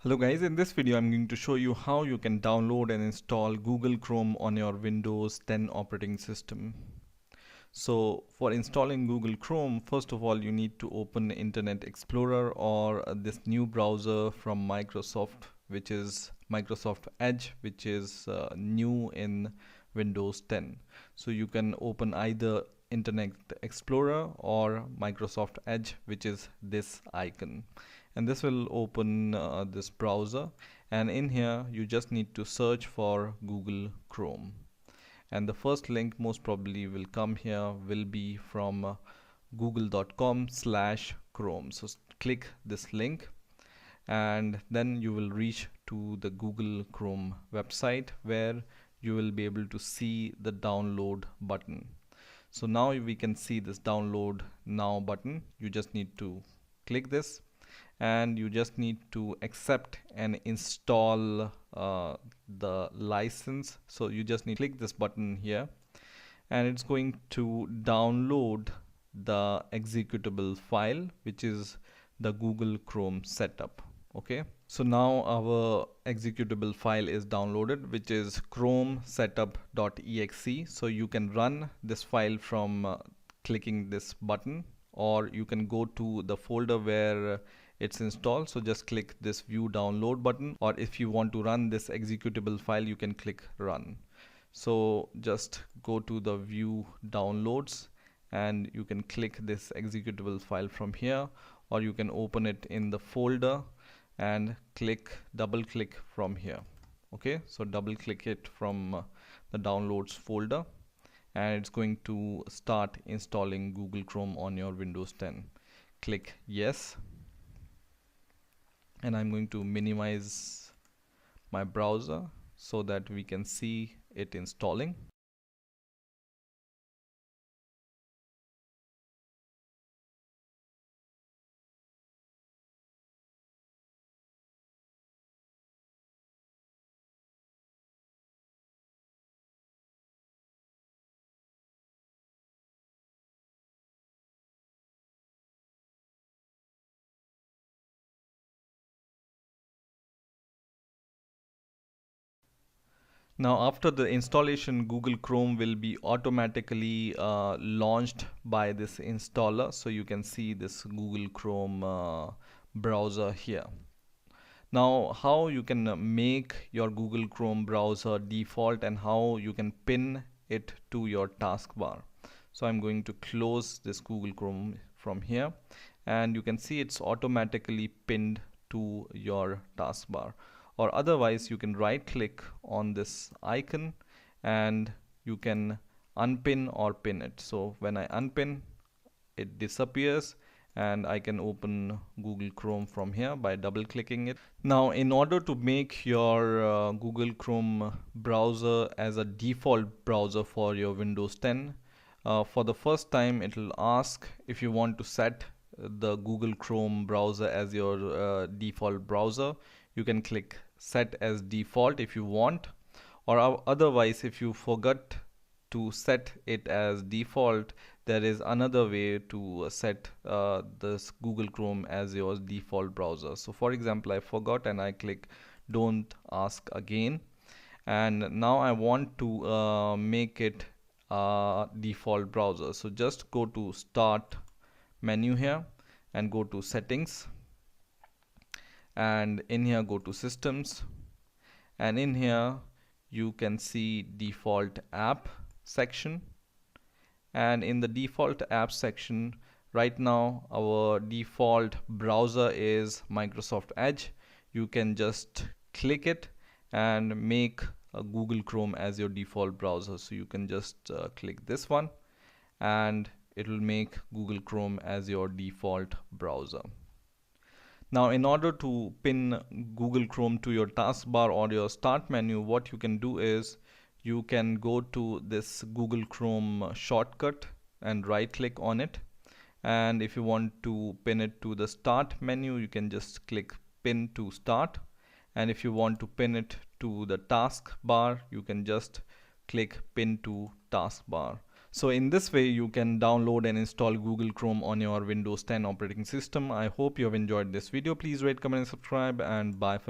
Hello guys, in this video I'm going to show you how you can download and install Google Chrome on your Windows 10 operating system. So for installing Google Chrome, first of all you need to open Internet Explorer or this new browser from Microsoft, which is Microsoft Edge, which is new in Windows 10. So you can open either Internet Explorer or Microsoft Edge, which is this icon, and this will open this browser, and in here you just need to search for Google Chrome, and the first link most probably will come here will be from google.com/chrome. So click this link and then you will reach to the Google Chrome website where you will be able to see the download button. So now we can see this download now button. You just need to click this and you just need to accept and install the license. So you just need to click this button here and it's going to download the executable file, which is the Google Chrome setup. Okay, so now our executable file is downloaded, which is chrome setup.exe. So you can run this file from clicking this button, or you can go to the folder where it's installed. So just click this view download button, or if you want to run this executable file you can click run. So just go to the view downloads and you can click this executable file from here, or you can open it in the folder and double click from here. Okay, so double click it from the downloads folder and it's going to start installing Google Chrome on your Windows 10. Click yes, and I'm going to minimize my browser so that we can see it installing. Now after the installation, Google Chrome will be automatically launched by this installer. So you can see this Google Chrome browser here. Now how you can make your Google Chrome browser default and how you can pin it to your taskbar. So I'm going to close this Google Chrome from here and you can see it's automatically pinned to your taskbar, or otherwise you can right click on this icon and you can unpin or pin it. So when I unpin, it disappears and I can open Google Chrome from here by double clicking it. Now in order to make your Google Chrome browser as a default browser for your Windows 10, for the first time it will ask if you want to set the Google Chrome browser as your default browser. You can click set as default if you want, or otherwise if you forgot to set it as default, there is another way to set this Google Chrome as your default browser. So for example, I forgot and I click don't ask again, and now I want to make it default browser. So just go to start menu here and go to settings, and in here go to systems, and in here you can see default app section, and in the default app section right now our default browser is Microsoft Edge. You can just click it and make Google Chrome as your default browser. So you can just click this one and it will make Google Chrome as your default browser. Now in order to pin Google Chrome to your taskbar or your start menu, what you can do is you can go to this Google Chrome shortcut and right click on it, and if you want to pin it to the start menu you can just click pin to start, and if you want to pin it to the taskbar you can just click pin to taskbar. So in this way you can download and install Google Chrome on your Windows 10 operating system. I hope you have enjoyed this video. Please rate, comment and subscribe, and bye for now.